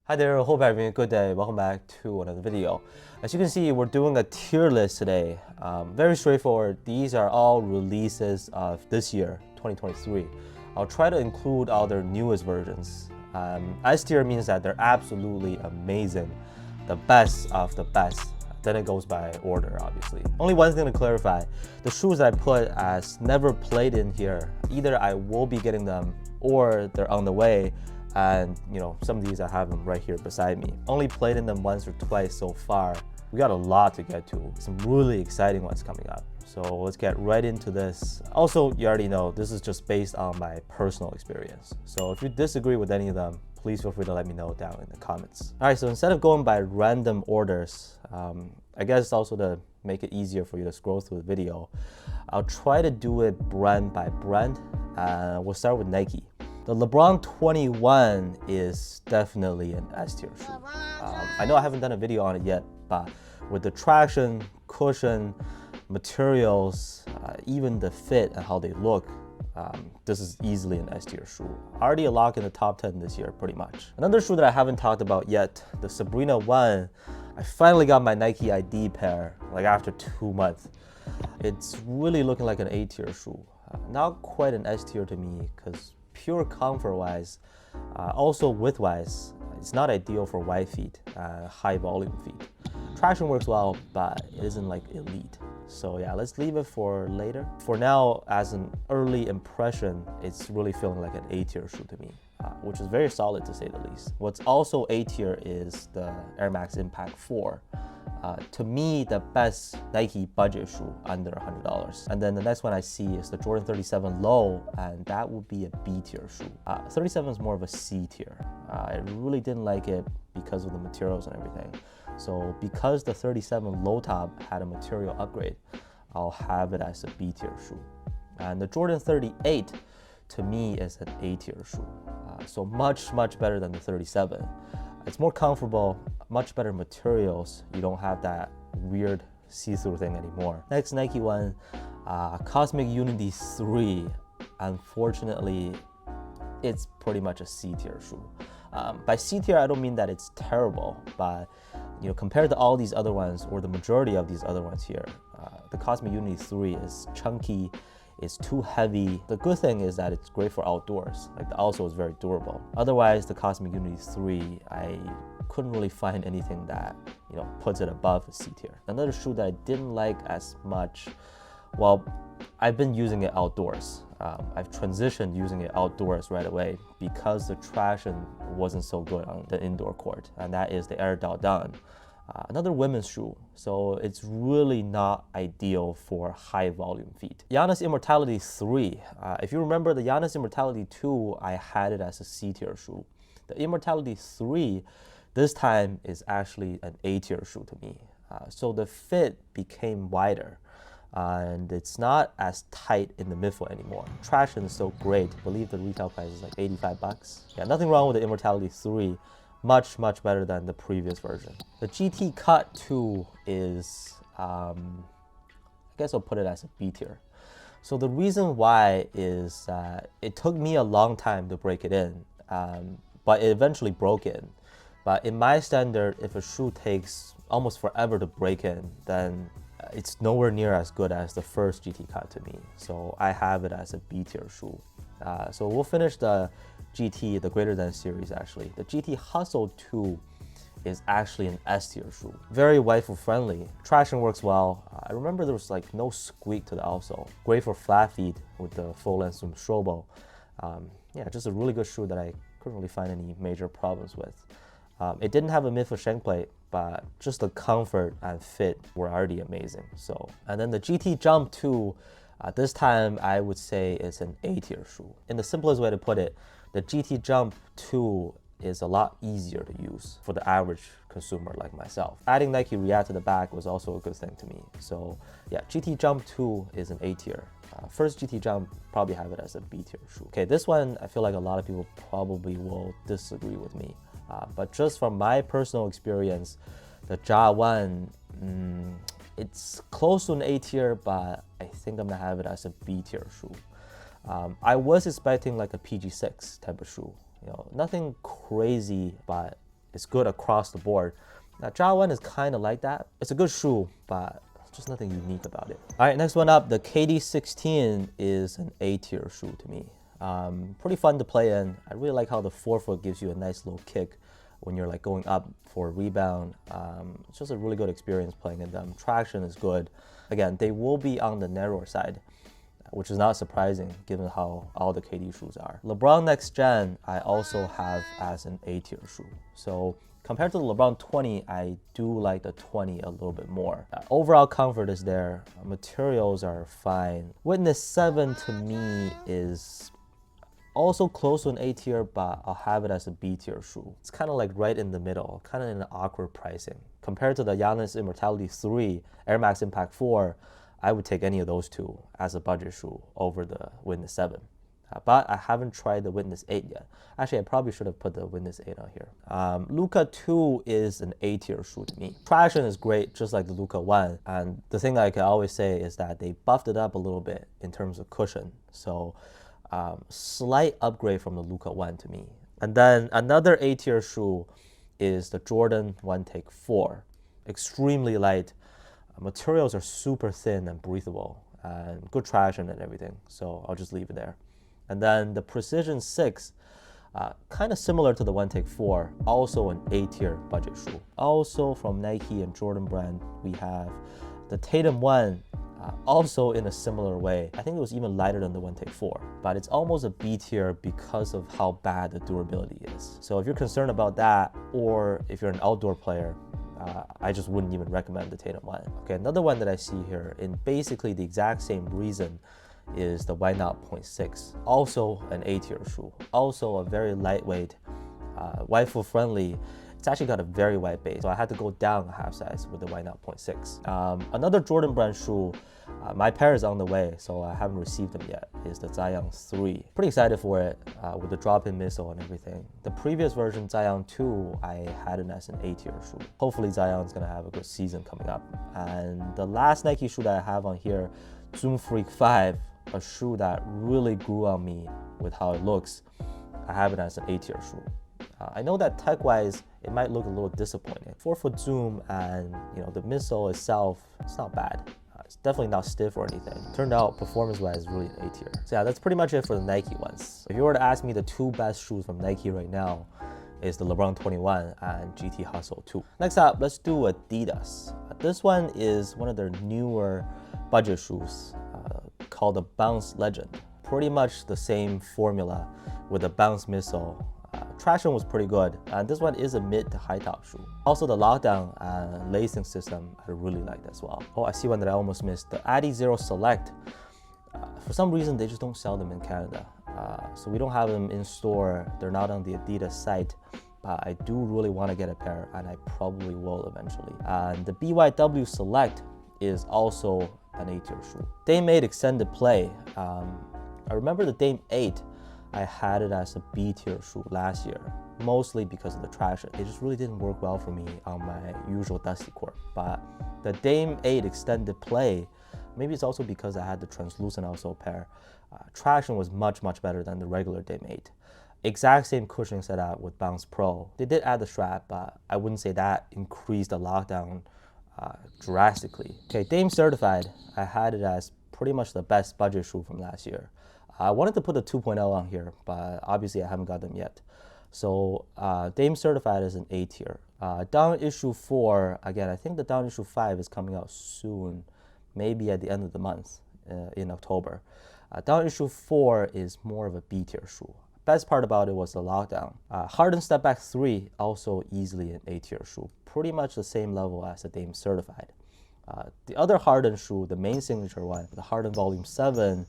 Hi there, hope you're having a good day. Welcome back to another video. As you can see, we're doing a tier list today. Very straightforward. These are all releases of this year, 2023. I'll try to include all their newest versions. S tier means that they're absolutely amazing, the best of the best. Then it goes by order, obviously. Only one thing to clarify, the shoes I put as never played in here, either I will be getting them or they're on the way. And some of these I have them right here beside me. Only played in them once or twice so far. We got a lot to get to. Some really exciting ones coming up. So let's get right into this. Also, you already know this is just based on my personal experience. So if you disagree with any of them, please feel free to let me know down in the comments. All right, so instead of going by random orders, I guess also to make it easier for you to scroll through the video, I'll try to do it brand by brand. We'll start with Nike. The LeBron 21 is definitely an S tier shoe. I know I haven't done a video on it yet, but with the traction, cushion, materials, even the fit and how they look, this is easily an S tier shoe. Already a lock in the top 10 this year, pretty much. Another shoe that I haven't talked about yet, the Sabrina 1. I finally got my Nike ID pair, like after 2 months. It's really looking like an A tier shoe. Not quite an S tier to me, because pure comfort-wise, also width-wise, it's not ideal for wide feet, high volume feet. Traction works well, but it isn't like elite. So yeah, let's leave it for later. For now, as an early impression, it's really feeling like an A tier shoe to me, which is very solid to say the least. What's also A tier is the Air Max Impact 4. To me, the best Nike budget shoe under $100. And then the next one I see is the Jordan 37 Low, and that would be a B tier shoe. 37 is more of a C tier. I really didn't like it because of the materials and everything. So because the 37 Low top had a material upgrade, I'll have it as a B tier shoe. And the Jordan 38 to me is an A tier shoe. So much better than the 37. It's more comfortable, much better materials. You don't have that weird see-through thing anymore. Next Nike one, Cosmic Unity 3. Unfortunately, it's pretty much a C tier shoe. By C tier, I don't mean that it's terrible, but compared to all these other ones, or the majority of these other ones here, the Cosmic Unity 3 is chunky, it's too heavy. The good thing is that it's great for outdoors. Like the outsole is very durable. Otherwise, the Cosmic Unity 3, I couldn't really find anything that puts it above a C tier. Another shoe that I didn't like as much, well, I've been using it outdoors. I've transitioned using it outdoors right away because the traction wasn't so good on the indoor court, and that is the Air Down. Another women's shoe, so it's really not ideal for high volume feet. Giannis Immortality 3. If you remember the Giannis Immortality 2, I had it as a C tier shoe. The Immortality 3, this time is actually an A tier shoe to me. So the fit became wider, and it's not as tight in the midfoot anymore. Traction is so great. I believe the retail price is like 85 bucks. Yeah, nothing wrong with the Immortality 3. Much better than the previous version. The GT Cut 2 is, I guess I'll put it as a B tier. So the reason why is it took me a long time to break it in, but it eventually broke in. But in my standard, if a shoe takes almost forever to break in, then it's nowhere near as good as the first GT Cut to me. So I have it as a B tier shoe. So we'll finish the GT, the greater than series actually. The GT Hustle 2 is actually an S tier shoe. Very waifu friendly. Traction works well. I remember there was like no squeak to the outsole. Great for flat feet with the full length Strobo. Yeah, just a really good shoe that I couldn't really find any major problems with. It didn't have a midfoot shank plate, but just the comfort and fit were already amazing. So, and then the GT Jump 2, this time I would say it's an A tier shoe. In the simplest way to put it, the GT Jump 2 is a lot easier to use for the average consumer like myself. Adding Nike React to the back was also a good thing to me. So yeah, GT Jump 2 is an A tier. First GT Jump, probably have it as a B tier shoe. Okay, this one, I feel like a lot of people probably will disagree with me. But just from my personal experience, the Ja 1, it's close to an A tier, but I think I'm gonna have it as a B tier shoe. I was expecting like a PG6 type of shoe. Nothing crazy, but it's good across the board. Now, Ja 1 is kind of like that. It's a good shoe, but just nothing unique about it. All right, next one up, the KD16 is an A tier shoe to me. Pretty fun to play in. I really like how the forefoot gives you a nice little kick when you're like going up for a rebound. It's just a really good experience playing in them. Traction is good. Again, they will be on the narrower side, which is not surprising given how all the KD shoes are. LeBron Next Gen, I also have as an A tier shoe. So compared to the LeBron 20, I do like the 20 a little bit more. Overall comfort is there. Materials are fine. Witness 7 to me is also close to an A tier, but I'll have it as a B tier shoe. It's kind of like right in the middle, kind of in an awkward pricing. Compared to the Giannis Immortality 3, Air Max Impact 4, I would take any of those two as a budget shoe over the Witness 7. But I haven't tried the Witness 8 yet. Actually, I probably should have put the Witness 8 on here. Luka 2 is an A tier shoe to me. Traction is great, just like the Luka 1. And the thing I can always say is that they buffed it up a little bit in terms of cushion. So slight upgrade from the Luka 1 to me. And then another A tier shoe is the Jordan 1 Take 4. Extremely light. Materials are super thin and breathable, and good traction and everything. So I'll just leave it there. And then the Precision 6, kind of similar to the 1 Take 4, also an A tier budget shoe. Also from Nike and Jordan brand, we have the Tatum 1, also in a similar way. I think it was even lighter than the 1 Take 4, but it's almost a B tier because of how bad the durability is. So if you're concerned about that, or if you're an outdoor player, I just wouldn't even recommend the Tatum 1. Okay, another one that I see here in basically the exact same reason is the Why Not 0.6, also an A tier shoe, also a very lightweight, wide foot friendly. It's actually got a very wide base, so I had to go down a half size with the Why Not 0.6. Another Jordan brand shoe, my pair is on the way, so I haven't received them yet, is the Zion 3. Pretty excited for it with the drop-in missile and everything. The previous version, Zion 2, I had it as an A tier shoe. Hopefully Zion's gonna have a good season coming up. And the last Nike shoe that I have on here, Zoom Freak 5, a shoe that really grew on me with how it looks. I have it as an A tier shoe. I know that tech-wise, it might look a little disappointing. 4-foot zoom and the missile itself, it's not bad. It's definitely not stiff or anything. Turned out performance-wise, really an A tier. So yeah, that's pretty much it for the Nike ones. If you were to ask me the two best shoes from Nike right now, is the LeBron 21 and GT Hustle 2. Next up, let's do Adidas. This one is one of their newer budget shoes called the Bounce Legend. Pretty much the same formula with the Bounce Missile. Traction was pretty good, and this one is a mid to high top shoe. Also the lockdown and lacing system I really liked as well. Oh, I see one that I almost missed, the Adi Zero Select. For some reason they just don't sell them in Canada, so we don't have them in store. They're not on the Adidas site, but I do really want to get a pair, and I probably will eventually. And the BYW Select is also an A tier shoe. Dame 8 Extended Play. I remember the Dame 8, I had it as a B tier shoe last year, mostly because of the traction. It just really didn't work well for me on my usual dusty court. But the Dame 8 Extended Play, maybe it's also because I had the translucent outsole pair. Traction was much better than the regular Dame 8. Exact same cushioning setup with Bounce Pro. They did add the strap, but I wouldn't say that increased the lockdown drastically. Okay, Dame Certified, I had it as pretty much the best budget shoe from last year. I wanted to put the 2.0 on here, but obviously I haven't got them yet. So Dame Certified is an A tier. Down issue 4, again, I think the down issue 5 is coming out soon, maybe at the end of the month in October. Down issue 4 is more of a B tier shoe. Best part about it was the lockdown. Harden Step Back 3, also easily an A tier shoe. Pretty much the same level as the Dame Certified. The other Harden shoe, the main signature one, the Harden Volume 7,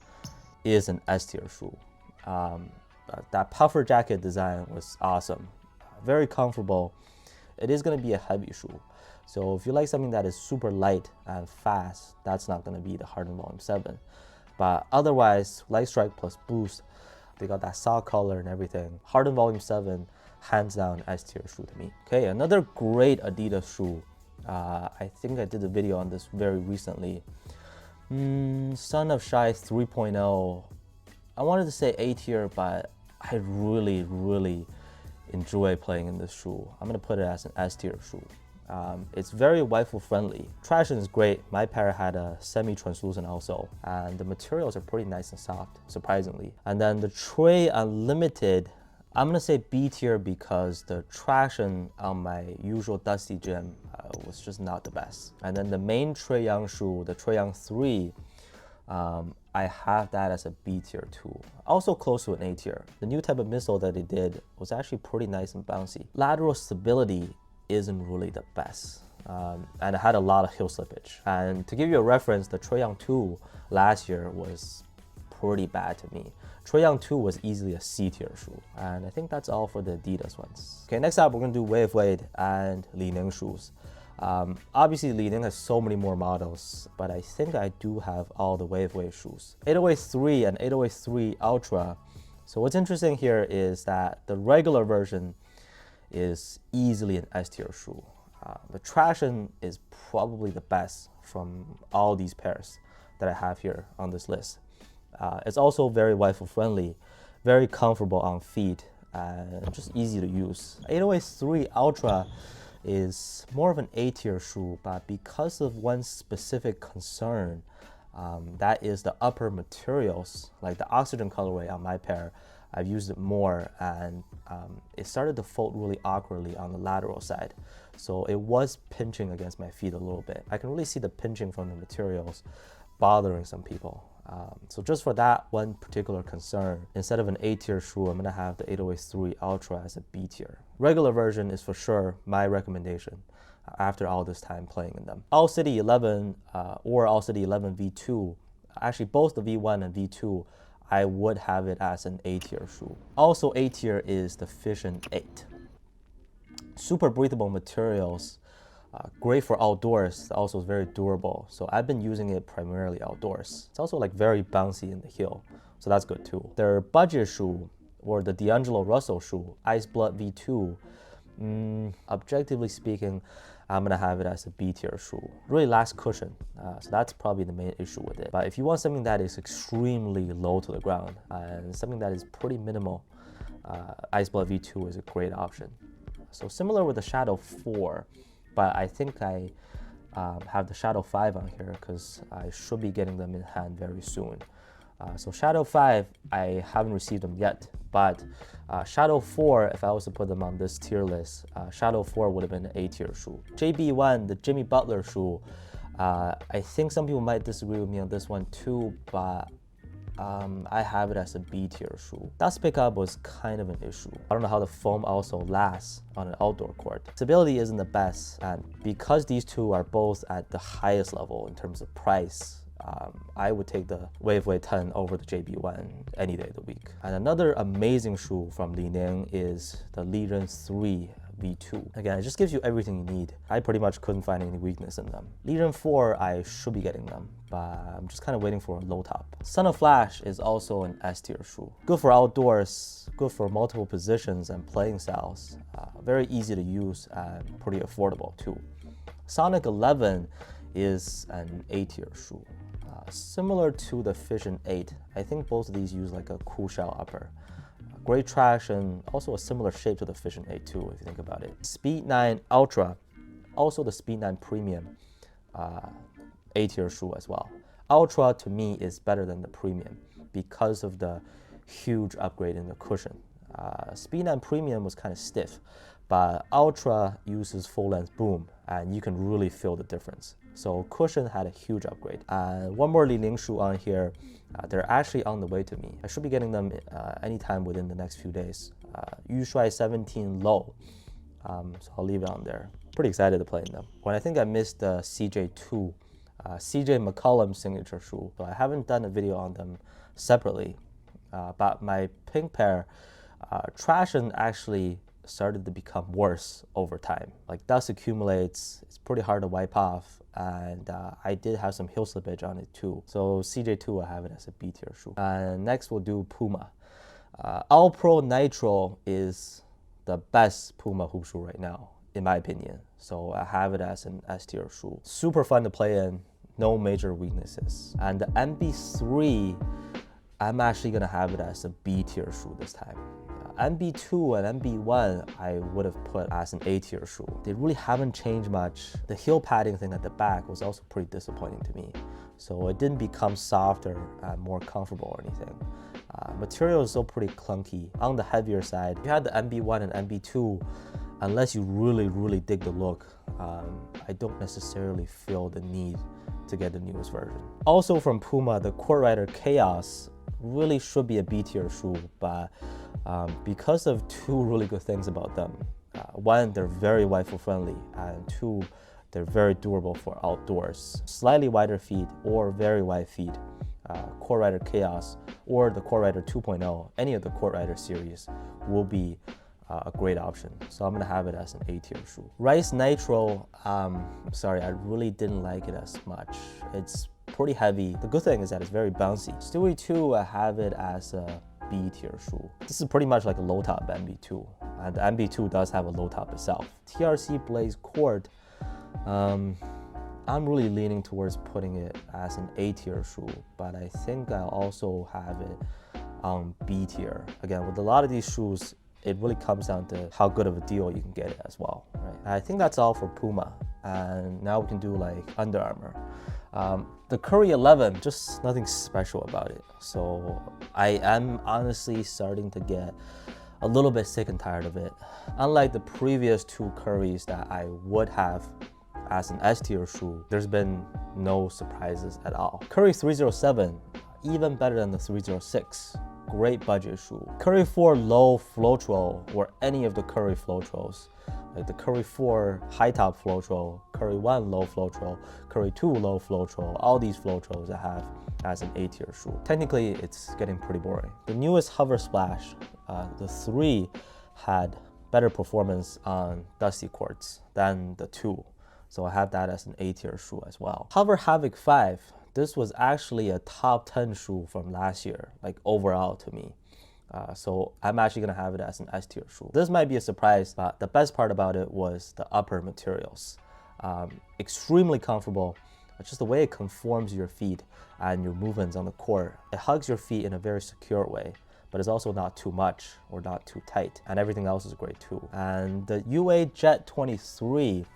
is an S tier shoe. That puffer jacket design was awesome. Very comfortable. It is going to be a heavy shoe. So if you like something that is super light and fast, that's not going to be the Harden Volume 7. But otherwise, Light Strike plus Boost, they got that sock color and everything. Harden Volume 7, hands down S tier shoe to me. Okay, another great Adidas shoe. I think I did a video on this very recently. Son of Shy 3.0. I wanted to say A tier, but I really enjoy playing in this shoe. I'm gonna put it as an S tier shoe. It's very waifu friendly. Traction is great. My pair had a semi-translucent outsole, and the materials are pretty nice and soft, surprisingly. And then the Trey Unlimited, I'm gonna say B tier because the traction on my usual dusty gym was just not the best. And then the main Trey Young shoe, the Trey Young 3, I have that as a B tier too. Also close to an A tier. The new type of midsole that they did was actually pretty nice and bouncy. Lateral stability isn't really the best. And it had a lot of heel slippage. And to give you a reference, the Trey Young 2 last year was pretty bad to me. Trey Young 2 was easily a C tier shoe. And I think that's all for the Adidas ones. Okay, next up we're gonna do Way of Wade and Li-Ning shoes. Obviously Li-Ning has so many more models, but I think I do have all the Way of Wade shoes. 808-3 and 808-3 Ultra. So what's interesting here is that the regular version is easily an S tier shoe. The traction is probably the best from all these pairs that I have here on this list. It's also very waifu friendly, very comfortable on feet, and just easy to use. 808-3 Ultra is more of an A tier shoe, but because of one specific concern, that is the upper materials, like the oxygen colorway on my pair. I've used it more, and it started to fold really awkwardly on the lateral side. So it was pinching against my feet a little bit. I can really see the pinching from the materials bothering some people. So just for that one particular concern, instead of an A tier shoe, I'm gonna have the 808-3 Ultra as a B tier. Regular version is for sure my recommendation after all this time playing in them. All City 11 or All City 11 V2, actually both the V1 and V2, I would have it as an A tier shoe. Also A tier is the Fission 8. Super breathable materials, great for outdoors, also is very durable. So I've been using it primarily outdoors. It's also like very bouncy in the heel, so that's good too. Their budget shoe, or the D'Angelo Russell shoe, Ice Blood V2, objectively speaking, I'm gonna have it as a B tier shoe. Really lacks cushion, so that's probably the main issue with it. But if you want something that is extremely low to the ground and something that is pretty minimal, Ice Blood V2 is a great option. So similar with the Shadow 4, but I think I have the Shadow 5 on here because I should be getting them in hand very soon. So Shadow 5, I haven't received them yet, but Shadow 4, if I was to put them on this tier list, Shadow 4 would have been an A tier shoe. JB1, the Jimmy Butler shoe, I think some people might disagree with me on this one too, but I have it as a B tier shoe. Dust pickup was kind of an issue. I don't know how the foam also lasts on an outdoor court. Stability isn't the best, and because these two are both at the highest level in terms of price, I would take the Way of Wade 10 over the JB1 any day of the week. And another amazing shoe from Li-Ning is the Li-Ning 3 V2. Again, it just gives you everything you need. I pretty much couldn't find any weakness in them. Li-Ning 4, I should be getting them, but I'm just kind of waiting for a low top. Son of Flash is also an S tier shoe. Good for outdoors, good for multiple positions and playing styles. Very easy to use and pretty affordable too. Sonic 11 is an A tier shoe. Similar to the Fission 8, I think both of these use like a cool shell upper. Great traction, also a similar shape to the Fission 8 too, if you think about it. Speed 9 Ultra, also the Speed 9 Premium, A tier shoe as well. Ultra to me is better than the Premium because of the huge upgrade in the cushion. Speed 9 Premium was kind of stiff, but Ultra uses full length boom and you can really feel the difference. So cushion had a huge upgrade. One more Li-Ning shoe on here. They're actually on the way to me. I should be getting them anytime within the next few days. Yushuai 17 low, so I'll leave it on there. Pretty excited to play in them. When I think I missed the CJ2, CJ McCollum signature shoe. So I haven't done a video on them separately, but my pink pair, traction actually started to become worse over time. Like dust accumulates, it's pretty hard to wipe off, and I did have some heel slippage on it too. So CJ2, I have it as a B tier shoe. And next we'll do Puma. All Pro Nitro is the best Puma hoop shoe right now, in my opinion. So I have it as an S tier shoe. Super fun to play in, no major weaknesses. And the MB3, I'm actually gonna have it as a B tier shoe this time. MB2 and MB1 I would have put as an A tier shoe. They really haven't changed much. The heel padding thing at the back was also pretty disappointing to me. So it didn't become softer and more comfortable or anything. Material is still pretty clunky. On the heavier side, if you had the MB1 and MB2, unless you really dig the look, I don't necessarily feel the need to get the newest version. Also from Puma, the Court Rider Chaos really should be a B tier shoe, but because of two really good things about them. One, they're very waifu friendly, and two, they're very durable for outdoors. Slightly wider feet or very wide feet, Court Rider Chaos or the Court Rider 2.0, any of the Court Rider series will be a great option. So I'm gonna have it as an A tier shoe. Rice Nitro, sorry, I really didn't like it as much. It's pretty heavy. The good thing is that it's very bouncy. Stewie 2, I have it as a B tier shoe. This is pretty much like a low top MB2, and the MB2 does have a low top itself. TRC Blaze Court, I'm really leaning towards putting it as an A tier shoe, but I think I'll also have it on B tier. Again, with a lot of these shoes, it really comes down to how good of a deal you can get it as well, right? I think that's all for Puma, and now we can do like Under Armour. The Curry 11, just nothing special about it. So I am honestly starting to get a little bit sick and tired of it. Unlike the previous two Currys that I would have as an S tier shoe, there's been no surprises at all. Curry 307, even better than the 306. Great budget shoe. Curry 4 low Floetrol, or any of the Curry Floetrols, like the Curry 4 high top Floetrol, Curry 1 low Floetrol, Curry 2 low Floetrol, all these Floetrols I have as an A tier shoe. Technically, it's getting pretty boring. The newest Hover Splash, the 3 had better performance on dusty courts than the 2. So I have that as an A tier shoe as well. Hover Havoc 5, this was actually a top 10 shoe from last year, like overall to me. So I'm actually gonna have it as an S tier shoe. This might be a surprise, but the best part about it was the upper materials. Extremely comfortable, just the way it conforms your feet and your movements on the court. It hugs your feet in a very secure way, but it's also not too much or not too tight, and everything else is great too. And the UA Jet 23,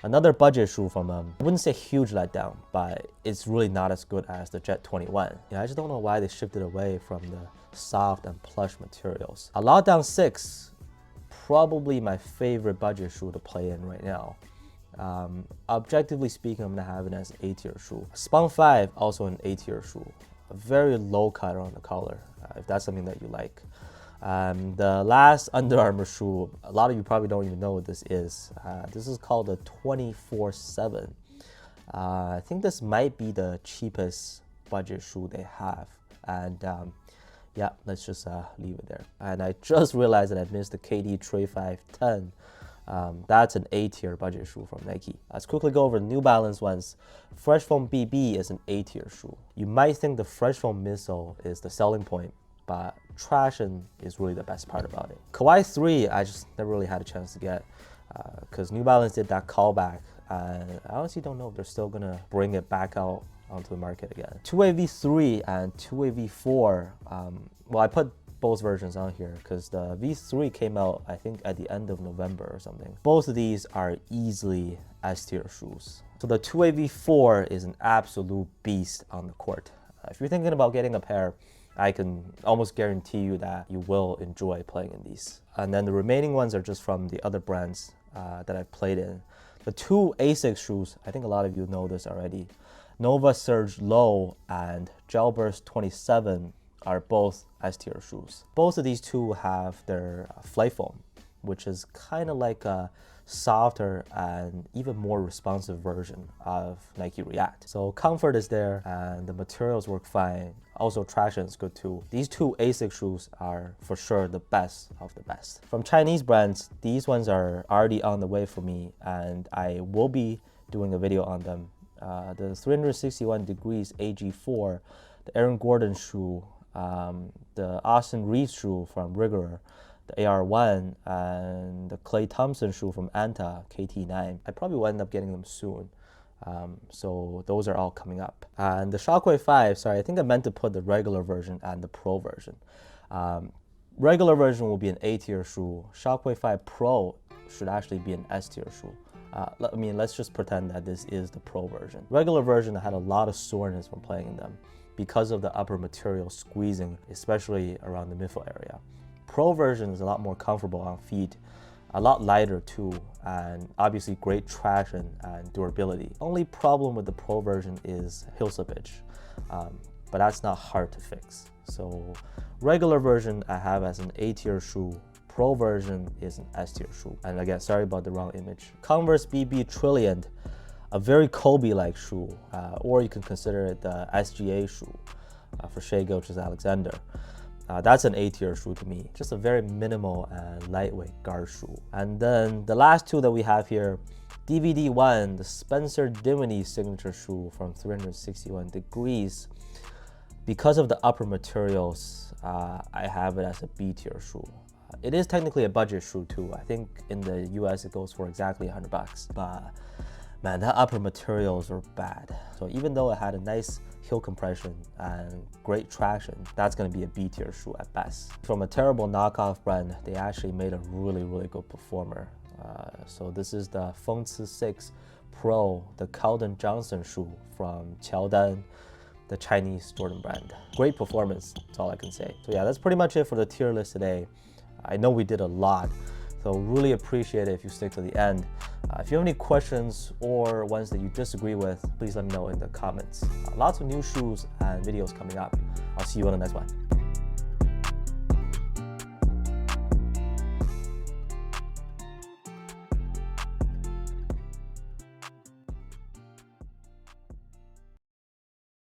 another budget shoe from them. I wouldn't say huge letdown, but it's really not as good as the Jet 21. I just don't know why they shifted away from the soft and plush materials. A Lockdown 6, probably my favorite budget shoe to play in right now. Objectively speaking, I'm gonna have it as an A tier shoe. Spun 5, also an A tier shoe. A very low cut on the collar, if that's something that you like. The last Under Armour shoe, a lot of you probably don't even know what this is. This is called the 24/7. I think this might be the cheapest budget shoe they have. And yeah, let's just leave it there. And I just realized that I missed the KD Trey 510. That's an A tier budget shoe from Nike. Let's quickly go over the New Balance ones. Fresh Foam BB is an A tier shoe. You might think the Fresh Foam midsole is the selling point, but traction is really the best part about it. Kawhi 3, I just never really had a chance to get because New Balance did that callback, and I honestly don't know if they're still gonna bring it back out onto the market again. 2A V3 and 2A V4, well, I put both versions on here because the V3 came out, I think, at the end of November or something. Both of these are easily S tier shoes. So the 2A V4 is an absolute beast on the court. If you're thinking about getting a pair, I can almost guarantee you that you will enjoy playing in these. And then the remaining ones are just from the other brands that I've played in. The two Asics shoes, I think a lot of you know this already. Nova Surge Low and Gel Burst 27 are both S tier shoes. Both of these two have their flight foam, which is kind of like a softer and even more responsive version of Nike React. So comfort is there and the materials work fine. Also traction is good too. These two Asics shoes are for sure the best of the best. From Chinese brands, these ones are already on the way for me and I will be doing a video on them. The 361 degrees AG4, the Aaron Gordon shoe, the Austin Reeves shoe from Rigor, the AR1, and the Klay Thompson shoe from Anta, KT9. I probably will end up getting them soon. So those are all coming up. And the Shockwave 5, sorry, I think I meant to put the regular version and the Pro version. Regular version will be an A tier shoe. Shockwave 5 Pro should actually be an S tier shoe. I mean, let's just pretend that this is the Pro version. Regular version, I had a lot of soreness from playing in them because of the upper material squeezing, especially around the midfoot area. Pro version is a lot more comfortable on feet, a lot lighter too, and obviously great traction and durability. Only problem with the Pro version is heel slippage, but that's not hard to fix. So regular version I have as an A tier shoe. Pro version is an S tier shoe. And again, sorry about the wrong image. Converse BB Trilliant, a very Kobe-like shoe, or you can consider it the SGA shoe for Shai Gilgeous-Alexander. That's an A tier shoe to me. Just a very minimal and lightweight guard shoe. And then the last two that we have here, DVD1, the Spencer Dinwiddie signature shoe from 361 Degrees. Because of the upper materials, I have it as a B tier shoe. It is technically a budget shoe too. I think in the US it goes for exactly $100, but man, that upper materials are bad. So even though it had a nice heel compression and great traction, that's gonna be a B tier shoe at best. From a terrible knockoff brand, they actually made a really, really good performer. So this is the Fengci 6 Pro, the Calvin Johnson shoe from Qiaodan, the Chinese Jordan brand. Great performance, that's all I can say. So yeah, that's pretty much it for the tier list today. I know we did a lot, so really appreciate it if you stick to the end. If you have any questions or ones that you disagree with, please let me know in the comments. Lots of new shoes and videos coming up. I'll see you on the next one.